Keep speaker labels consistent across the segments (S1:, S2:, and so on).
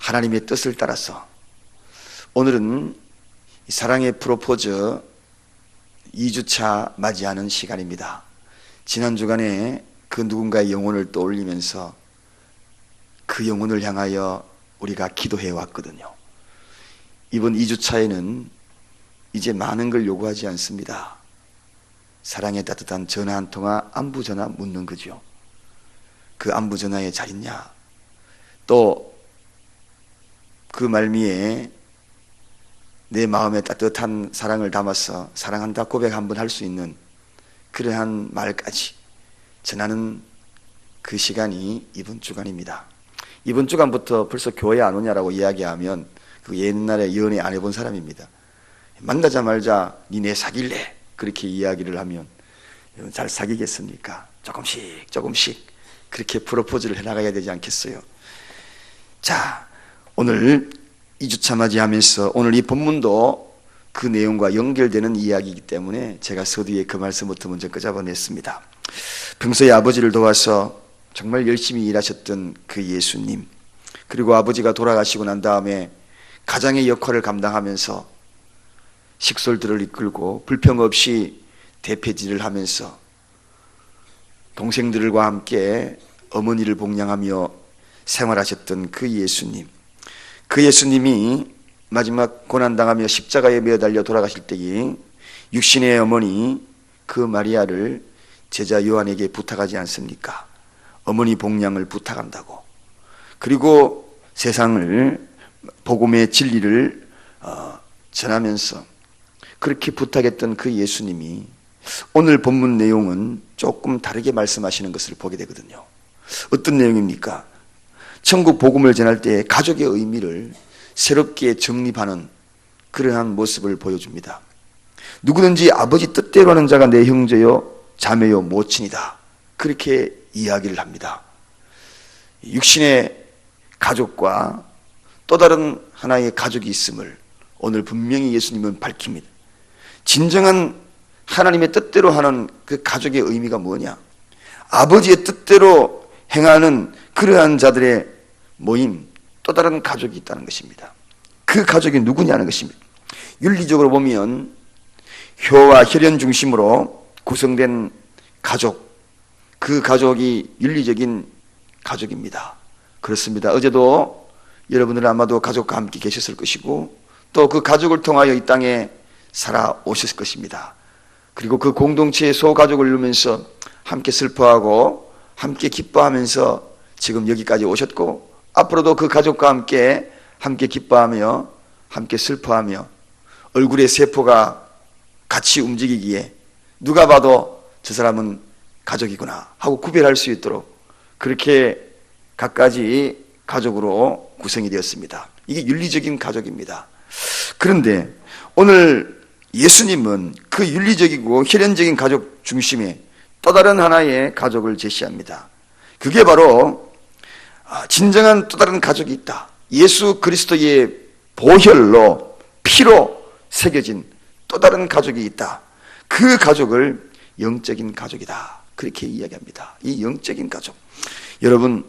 S1: 하나님의 뜻을 따라서 오늘은 사랑의 프로포즈 2주차 맞이하는 시간입니다. 지난 주간에 그 누군가의 영혼을 떠올리면서 그 영혼을 향하여 우리가 기도해 왔거든요. 이번 2주차에는 이제 많은 걸 요구하지 않습니다. 사랑의 따뜻한 전화 한 통화, 안부 전화 묻는 거죠. 그 안부 전화에 잘 있냐? 또 그 말미에 내 마음에 따뜻한 사랑을 담아서 사랑한다 고백 한번 할 수 있는 그러한 말까지 전하는 그 시간이 이번 주간입니다. 이번 주간부터 벌써 교회 안 오냐라고 이야기하면 그 옛날에 연애 안 해본 사람입니다. 만나자마자 니네 사귈래? 그렇게 이야기를 하면 잘 사귀겠습니까? 조금씩 그렇게 프로포즈를 해나가야 되지 않겠어요? 자, 오늘 2주차 맞이하면서 오늘 이 본문도 그 내용과 연결되는 이야기이기 때문에 제가 서두에 그 말씀부터 먼저 끄잡아냈습니다. 평소에 아버지를 도와서 정말 열심히 일하셨던 그 예수님, 그리고 아버지가 돌아가시고 난 다음에 가장의 역할을 감당하면서 식솔들을 이끌고 불평 없이 대패질을 하면서 동생들과 함께 어머니를 복양하며 생활하셨던 그 예수님, 그 예수님이 마지막 고난당하며 십자가에 매달려 돌아가실 때에 육신의 어머니 그 마리아를 제자 요한에게 부탁하지 않습니까? 어머니 복양을 부탁한다고. 그리고 세상을 복음의 진리를 전하면서 그렇게 부탁했던 그 예수님이 오늘 본문 내용은 조금 다르게 말씀하시는 것을 보게 되거든요. 어떤 내용입니까? 천국 복음을 전할 때 가족의 의미를 새롭게 정립하는 그러한 모습을 보여줍니다. 누구든지 아버지 뜻대로 하는 자가 내 형제요 자매요 모친이다, 그렇게 이야기를 합니다. 육신의 가족과 또 다른 하나의 가족이 있음을 오늘 분명히 예수님은 밝힙니다. 진정한 하나님의 뜻대로 하는 그 가족의 의미가 뭐냐? 아버지의 뜻대로 행하는 그러한 자들의 모임, 또 다른 가족이 있다는 것입니다. 그 가족이 누구냐는 것입니다. 윤리적으로 보면 효와 혈연 중심으로 구성된 가족, 그 가족이 윤리적인 가족입니다. 그렇습니다. 어제도 여러분들은 아마도 가족과 함께 계셨을 것이고 또 그 가족을 통하여 이 땅에 살아오셨을 것입니다. 그리고 그 공동체의 소가족을 이루면서 함께 슬퍼하고 함께 기뻐하면서 지금 여기까지 오셨고 앞으로도 그 가족과 함께 기뻐하며 함께 슬퍼하며 얼굴의 세포가 같이 움직이기에 누가 봐도 저 사람은 가족이구나 하고 구별할 수 있도록 그렇게 각가지 가족으로 구성이 되었습니다. 이게 윤리적인 가족입니다. 그런데 오늘 예수님은 그 윤리적이고 혈연적인 가족 중심의 또 다른 하나의 가족을 제시합니다. 그게 바로 진정한 또 다른 가족이 있다. 예수 그리스도의 보혈로 피로 새겨진 또 다른 가족이 있다. 그 가족을 영적인 가족이다, 그렇게 이야기합니다. 이 영적인 가족, 여러분,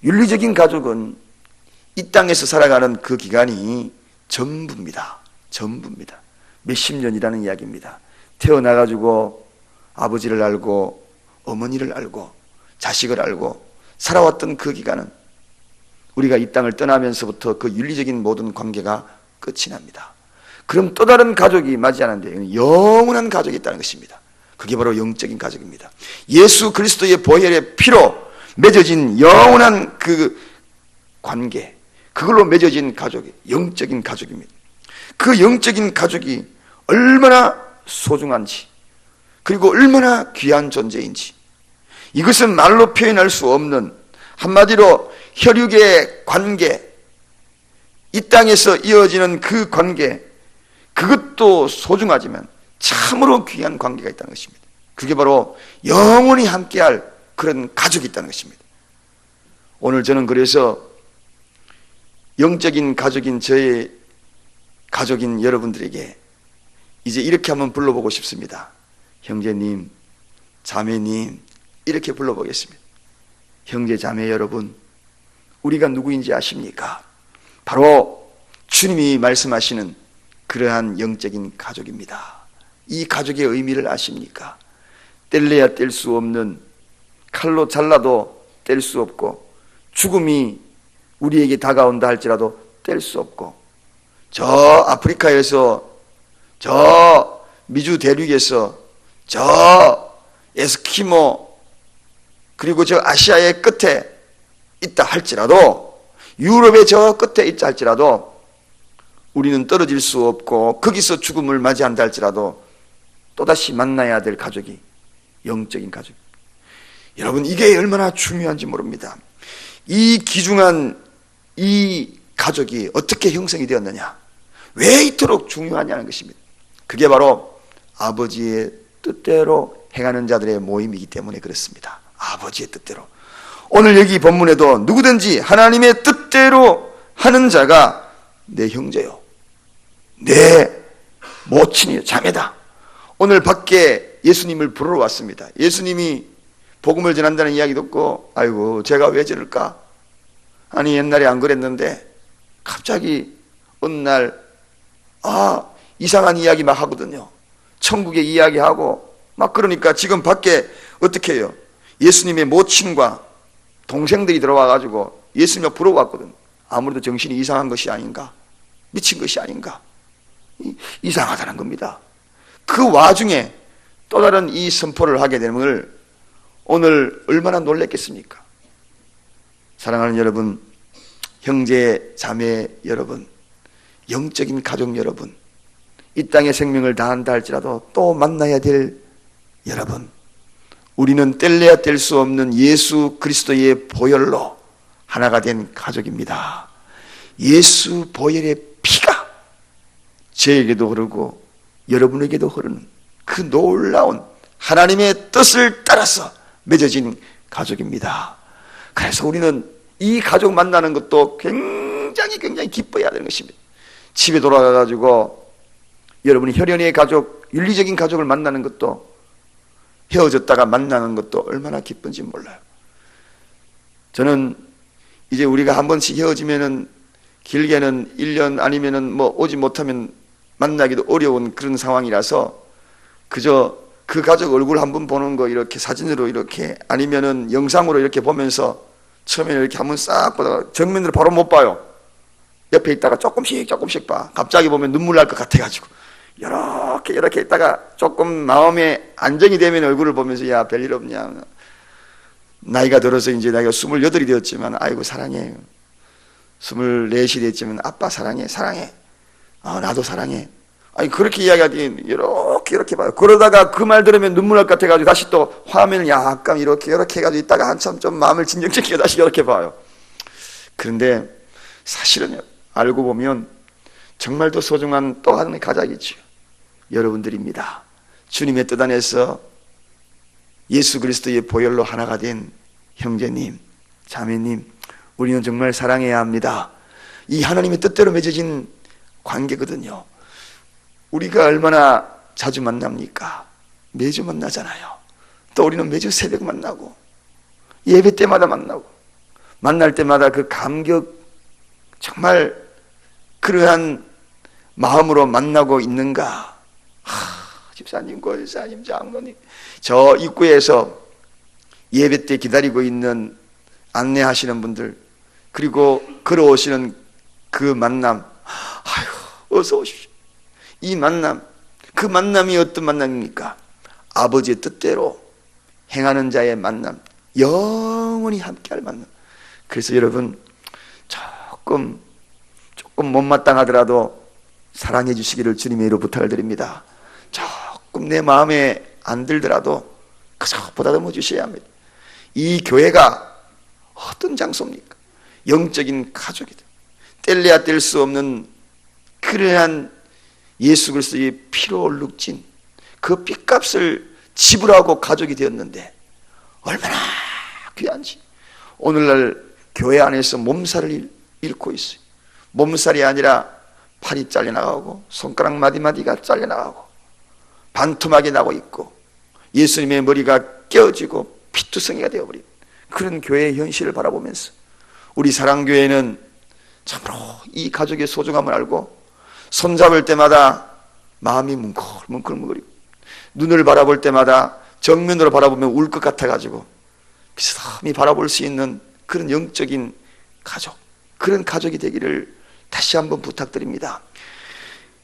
S1: 윤리적인 가족은 이 땅에서 살아가는 그 기간이 전부입니다. 몇십 년이라는 이야기입니다. 태어나가지고 아버지를 알고 어머니를 알고 자식을 알고 살아왔던 그 기간은 우리가 이 땅을 떠나면서부터 그 윤리적인 모든 관계가 끝이 납니다. 그럼 또 다른 가족이 맞이하는데 영원한 가족이 있다는 것입니다. 그게 바로 영적인 가족입니다. 예수 그리스도의 보혈의 피로 맺어진 영원한 그 관계, 그걸로 맺어진 가족이 영적인 가족입니다. 그 영적인 가족이 얼마나 소중한지, 그리고 얼마나 귀한 존재인지, 이것은 말로 표현할 수 없는, 한마디로 혈육의 관계, 이 땅에서 이어지는 그 관계, 그것도 소중하지만 참으로 귀한 관계가 있다는 것입니다. 그게 바로 영원히 함께할 그런 가족이 있다는 것입니다. 오늘 저는 그래서 영적인 가족인 저의 가족인 여러분들에게 이제 이렇게 한번 불러보고 싶습니다. 형제님, 자매님, 이렇게 불러보겠습니다. 형제 자매 여러분, 우리가 누구인지 아십니까? 바로 주님이 말씀하시는 그러한 영적인 가족입니다. 이 가족의 의미를 아십니까? 뗄래야 뗄 수 없는, 칼로 잘라도 뗄 수 없고, 죽음이 우리에게 다가온다 할지라도 뗄 수 없고, 저 아프리카에서, 저 미주 대륙에서, 저 에스키모, 그리고 저 아시아의 끝에 있다 할지라도, 유럽의 저 끝에 있다 할지라도 우리는 떨어질 수 없고, 거기서 죽음을 맞이한다 할지라도 또다시 만나야 될 가족이 영적인 가족. 여러분, 이게 얼마나 중요한지 모릅니다. 이 귀중한 이 가족이 어떻게 형성이 되었느냐, 왜 이토록 중요하냐는 것입니다. 그게 바로 아버지의 뜻대로 행하는 자들의 모임이기 때문에 그렇습니다. 아버지의 뜻대로. 오늘 여기 본문에도 누구든지 하나님의 뜻대로 하는 자가 내 형제요, 내 모친이요, 자매다. 오늘 밖에 예수님을 부르러 왔습니다. 예수님이 복음을 전한다는 이야기 듣고, 아이고 제가 왜 저럴까? 아니 옛날에 안 그랬는데 갑자기 어느 날 이상한 이야기 막 하거든요. 천국의 이야기하고 막. 그러니까 지금 밖에 어떻게 해요? 예수님의 모친과 동생들이 들어와가지고 예수님을 부르러 왔거든요. 아무래도 정신이 이상한 것이 아닌가, 미친 것이 아닌가, 이상하다는 겁니다. 그 와중에 또 다른 이 선포를 하게 되는 걸 오늘 얼마나 놀랬겠습니까? 사랑하는 여러분, 형제 자매 여러분, 영적인 가족 여러분, 이 땅에 생명을 다한다 할지라도 또 만나야 될 여러분, 우리는 뗄래야 뗄 수 없는 예수 그리스도의 보혈로 하나가 된 가족입니다. 예수 보혈의 피가 저에게도 흐르고 여러분에게도 흐르는 그 놀라운 하나님의 뜻을 따라서 맺어진 가족입니다. 그래서 우리는 이 가족 만나는 것도 굉장히 기뻐해야 되는 것입니다. 집에 돌아가가지고 여러분이 혈연의 가족, 윤리적인 가족을 만나는 것도, 헤어졌다가 만나는 것도 얼마나 기쁜지 몰라요. 저는 이제 우리가 한 번씩 헤어지면은 길게는 1년 아니면은 뭐 오지 못하면 만나기도 어려운 그런 상황이라서 그저 그 가족 얼굴 한번 보는 거 이렇게 사진으로 이렇게 아니면은 영상으로 이렇게 보면서 처음에는 이렇게 한번 싹 보다가 정면으로 바로 못 봐요. 옆에 있다가 조금씩 봐. 갑자기 보면 눈물 날 것 같아가지고 이렇게 있다가 조금 마음에 안정이 되면 얼굴을 보면서 야 별일 없냐. 나이가 들어서 이제 나이가 28이 되었지만 아이고 사랑해. 24이 됐지만 아빠 사랑해. 나도 사랑해. 아니 그렇게 이야기하더니 이렇게 봐요. 그러다가 그 말 들으면 눈물 날 것 같아가지고 다시 또 화면을 약간 이렇게 해가지고 있다가 한참 좀 마음을 진정시키고 다시 이렇게 봐요. 그런데 사실은 알고 보면 정말 더 소중한 또 하나의 가족이죠. 여러분들입니다. 주님의 뜻 안에서 예수 그리스도의 보혈로 하나가 된 형제님, 자매님, 우리는 정말 사랑해야 합니다. 이 하나님의 뜻대로 맺어진 관계거든요. 우리가 얼마나 자주 만납니까? 매주 만나잖아요. 또 우리는 매주 새벽 만나고 예배 때마다 만나고 만날 때마다 그 감격, 정말 그러한 마음으로 만나고 있는가? 집사님, 권사님, 장로님, 저 입구에서 예배 때 기다리고 있는 안내하시는 분들, 그리고 걸어오시는 그 만남, 어서 오십시오. 이 만남, 그 만남이 어떤 만남입니까? 아버지의 뜻대로 행하는 자의 만남, 영원히 함께할 만남. 그래서 여러분 조금 못마땅하더라도 사랑해 주시기를 주님의 이름으로 부탁을 드립니다. 조금 내 마음에 안 들더라도 그저 보다듬어 주셔야 합니다. 이 교회가 어떤 장소입니까? 영적인 가족이다. 뗄래야 뗄 수 없는 그러한 예수 그리스도의 피로 얼룩진 그 핏값을 지불하고 가족이 되었는데 얼마나 귀한지. 오늘날 교회 안에서 몸살을 잃고 있어요. 몸살이 아니라 팔이 잘려나가고 손가락 마디마디가 잘려나가고 반토막이 나고 있고 예수님의 머리가 깨어지고 피투성이가 되어버린 그런 교회의 현실을 바라보면서 우리 사랑교회는 참으로 이 가족의 소중함을 알고 손잡을 때마다 마음이 뭉클뭉클뭉클거리고 눈을 바라볼 때마다 정면으로 바라보면 울 것 같아가지고 비스듬히 바라볼 수 있는 그런 영적인 가족, 그런 가족이 되기를 다시 한번 부탁드립니다.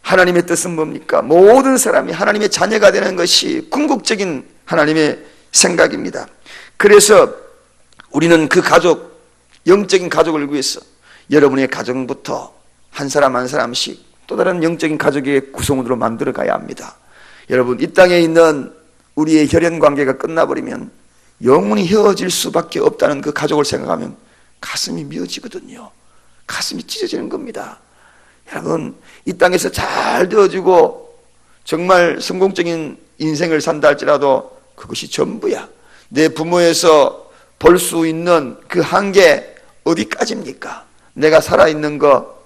S1: 하나님의 뜻은 뭡니까? 모든 사람이 하나님의 자녀가 되는 것이 궁극적인 하나님의 생각입니다. 그래서 우리는 그 가족, 영적인 가족을 위해서 여러분의 가정부터 한 사람 한 사람씩 또 다른 영적인 가족의 구성원으로 만들어 가야 합니다. 여러분, 이 땅에 있는 우리의 혈연 관계가 끝나버리면 영원히 헤어질 수밖에 없다는 그 가족을 생각하면 가슴이 미어지거든요. 가슴이 찢어지는 겁니다. 여러분, 이 땅에서 잘 되어지고 정말 성공적인 인생을 산다 할지라도 그것이 전부야. 내 부모에서 볼 수 있는 그 한계 어디까지입니까? 내가 살아있는 거,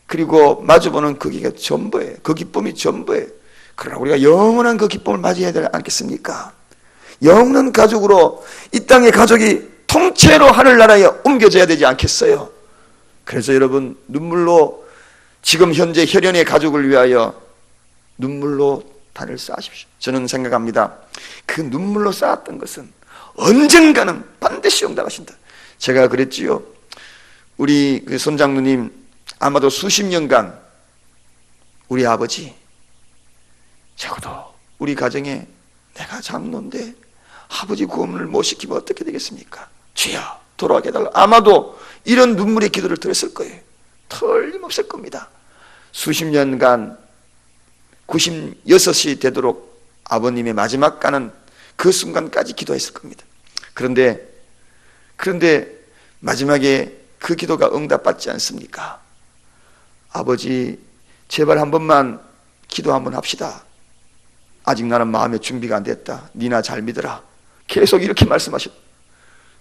S1: 그리고 마주보는 그 기가 전부예요. 그 기쁨이 전부예요. 그러나 우리가 영원한 그 기쁨을 맞이해야 되지 않겠습니까? 영원한 가족으로 이 땅의 가족이 통째로 하늘나라에 옮겨져야 되지 않겠어요? 그래서 여러분, 눈물로 지금 현재 혈연의 가족을 위하여 눈물로 단을 쌓으십시오. 저는 생각합니다. 그 눈물로 쌓았던 것은 언젠가는 반드시 응답하신다. 제가 그랬지요. 우리 그 손장로님 아마도 수십 년간 우리 아버지, 적어도 우리 가정에 내가 장로인데 아버지 구원을 못 시키면 어떻게 되겠습니까? 주여 돌아가게 해달라. 아마도 이런 눈물의 기도를 드렸을 거예요. 틀림없을 겁니다. 수십 년간 96이 되도록 아버님의 마지막 가는 그 순간까지 기도했을 겁니다. 그런데 마지막에 그 기도가 응답받지 않습니까? 아버지 제발 한 번만 기도 한번 합시다. 아직 나는 마음의 준비가 안 됐다. 니나 잘 믿어라. 계속 이렇게 말씀하셨.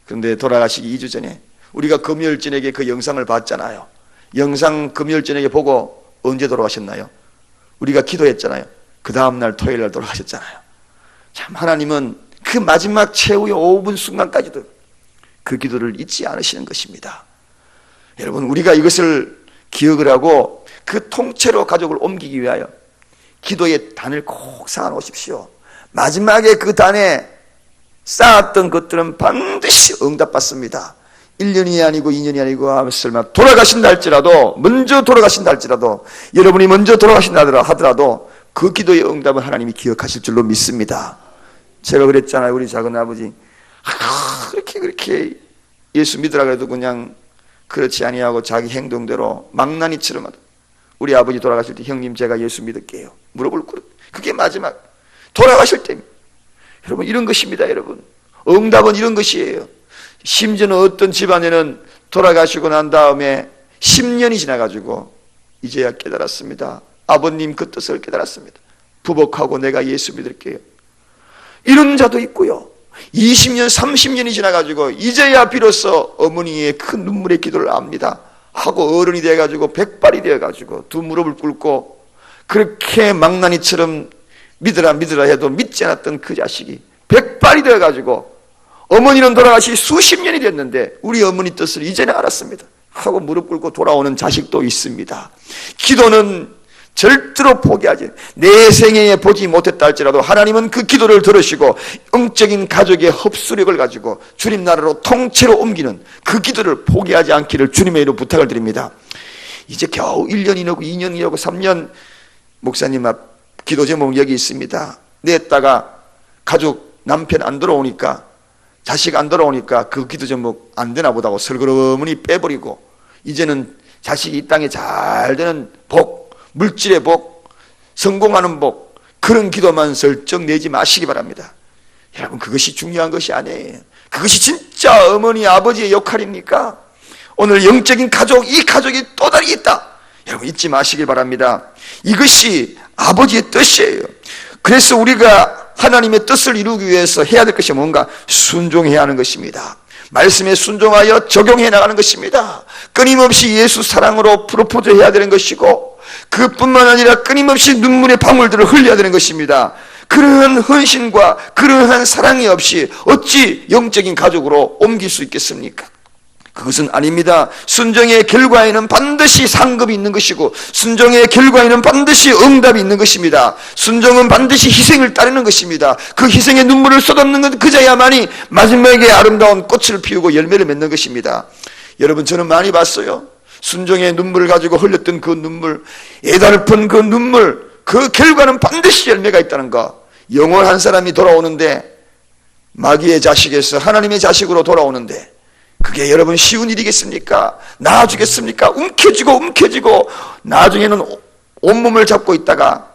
S1: 그런데 돌아가시기 2주 전에 우리가 금요일 저녁에 그 영상을 봤잖아요. 영상 금요일 저녁에 보고 언제 돌아가셨나요? 우리가 기도했잖아요. 그 다음날 토요일 날 돌아가셨잖아요. 참 하나님은 그 마지막 최후의 5분 순간까지도 그 기도를 잊지 않으시는 것입니다. 여러분, 우리가 이것을 기억을 하고 그 통째로 가족을 옮기기 위하여 기도의 단을 꼭 쌓아 놓으십시오. 마지막에 그 단에 쌓았던 것들은 반드시 응답받습니다. 1년이 아니고 2년이 아니고 설마 돌아가신다 할지라도, 먼저 돌아가신다 할지라도, 여러분이 먼저 돌아가신다 하더라도 그 기도의 응답은 하나님이 기억하실 줄로 믿습니다. 제가 그랬잖아요. 우리 작은 아버지 그렇게 예수 믿으라 그래도 그냥 그렇지 아니하고 자기 행동대로 망나니처럼 하다. 우리 아버지 돌아가실 때 형님 제가 예수 믿을게요 물어볼 거예요. 그게 마지막 돌아가실 때입니다. 여러분, 이런 것입니다. 여러분, 응답은 이런 것이에요. 심지어는 어떤 집안에는 돌아가시고 난 다음에 10년이 지나가지고 이제야 깨달았습니다. 아버님 그 뜻을 깨달았습니다. 부복하고 내가 예수 믿을게요. 이런 자도 있고요. 20년, 30년이 지나가지고 이제야 비로소 어머니의 큰 눈물의 기도를 압니다. 하고 어른이 돼가지고 백발이 되어가지고 두 무릎을 꿇고 그렇게 망나니처럼 믿으라 해도 믿지 않았던 그 자식이 백발이 되어가지고 어머니는 돌아가시 수십 년이 됐는데 우리 어머니 뜻을 이제는 알았습니다 하고 무릎 꿇고 돌아오는 자식도 있습니다. 기도는 절대로 포기하지. 내 생애에 보지 못했다 할지라도 하나님은 그 기도를 들으시고 영적인 가족의 흡수력을 가지고 주님 나라로 통째로 옮기는 그 기도를 포기하지 않기를 주님의 이름으로 부탁을 드립니다. 이제 겨우 1년이라고 2년이라고 3년 목사님 앞 기도 제목 여기 있습니다. 냈다가 가족 남편 안 돌아오니까, 자식 안 돌아오니까 그 기도 제목 안 되나 보다고 설그러머니 빼버리고 이제는 자식이 이 땅에 잘 되는 복, 물질의 복, 성공하는 복, 그런 기도만 설정 내지 마시기 바랍니다. 여러분, 그것이 중요한 것이 아니에요. 그것이 진짜 어머니 아버지의 역할입니까? 오늘 영적인 가족, 이 가족이 또 다르게 있다, 여러분 잊지 마시길 바랍니다. 이것이 아버지의 뜻이에요. 그래서 우리가 하나님의 뜻을 이루기 위해서 해야 될 것이 뭔가? 순종해야 하는 것입니다. 말씀에 순종하여 적용해 나가는 것입니다. 끊임없이 예수 사랑으로 프로포즈 해야 되는 것이고, 그뿐만 아니라 끊임없이 눈물의 방울들을 흘려야 되는 것입니다. 그러한 헌신과 그러한 사랑이 없이 어찌 영적인 가족으로 옮길 수 있겠습니까? 그것은 아닙니다. 순종의 결과에는 반드시 상급이 있는 것이고, 순종의 결과에는 반드시 응답이 있는 것입니다. 순종은 반드시 희생을 따르는 것입니다. 그 희생의 눈물을 쏟아붓는 것, 그자야만이 마지막에 아름다운 꽃을 피우고 열매를 맺는 것입니다. 여러분, 저는 많이 봤어요. 순종의 눈물을 가지고 흘렸던 그 눈물, 애달픈 그 눈물, 그 결과는 반드시 열매가 있다는 거. 영원한 사람이 돌아오는데, 마귀의 자식에서 하나님의 자식으로 돌아오는데, 그게 여러분 쉬운 일이겠습니까? 나아주겠습니까? 움켜쥐고 나중에는 온몸을 잡고 있다가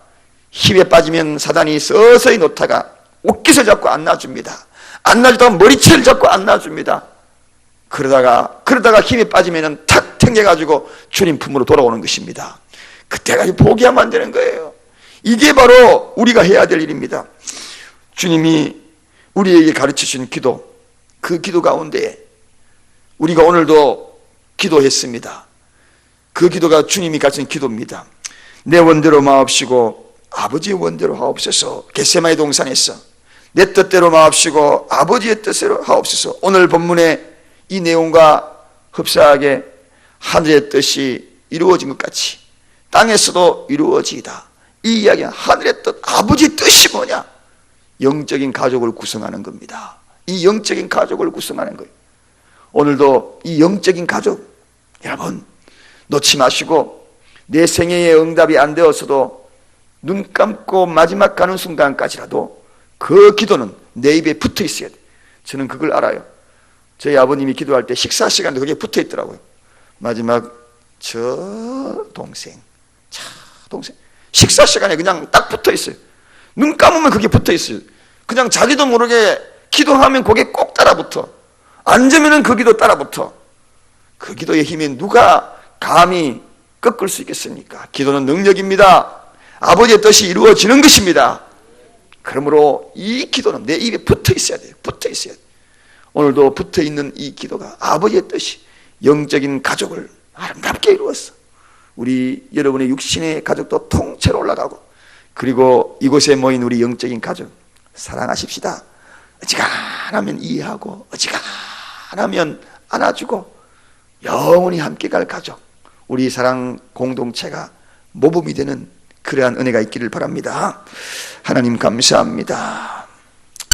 S1: 힘에 빠지면 사단이 서서히 놓다가 옷깃을 잡고 안 놔줍니다. 안 놔주다가 머리채를 잡고 안 놔줍니다. 그러다가 힘에 빠지면 탁 튕겨가지고 주님 품으로 돌아오는 것입니다. 그때까지 포기하면 안 되는 거예요. 이게 바로 우리가 해야 될 일입니다. 주님이 우리에게 가르치신 기도, 그 기도 가운데 우리가 오늘도 기도했습니다. 그 기도가 주님이 가르친 기도입니다. 내 원대로 마옵시고 아버지의 원대로 하옵소서. 겟세마네 동산에서 내 뜻대로 마옵시고 아버지의 뜻대로 하옵소서. 오늘 본문의 이 내용과 흡사하게 하늘의 뜻이 이루어진 것 같이 땅에서도 이루어지이다. 이 이야기는 하늘의 뜻, 아버지의 뜻이 뭐냐? 영적인 가족을 구성하는 겁니다. 이 영적인 가족을 구성하는 거예요. 오늘도 이 영적인 가족, 여러분 놓지 마시고, 내 생애의 응답이 안 되었어도 눈 감고 마지막 가는 순간까지라도 그 기도는 내 입에 붙어 있어야 돼. 저는 그걸 알아요. 저희 아버님이 기도할 때 식사 시간도 그게 붙어 있더라고요. 마지막 동생 식사 시간에 그냥 딱 붙어 있어요. 눈 감으면 그게 붙어 있어요. 그냥 자기도 모르게 기도하면 그게 꼭 따라붙어. 앉으면 그 기도 따라붙어. 그 기도의 힘에 누가 감히 꺾을 수 있겠습니까? 기도는 능력입니다. 아버지의 뜻이 이루어지는 것입니다. 그러므로 이 기도는 내 입에 붙어 있어야 돼요. 붙어 있어야 돼요. 오늘도 붙어 있는 이 기도가 아버지의 뜻이 영적인 가족을 아름답게 이루었어. 우리 여러분의 육신의 가족도 통째로 올라가고, 그리고 이곳에 모인 우리 영적인 가족 사랑하십시다. 어지간하면 이해하고, 어지간하면 안아주고, 영원히 함께 갈 가족, 우리 사랑 공동체가 모범이 되는 그러한 은혜가 있기를 바랍니다. 하나님 감사합니다.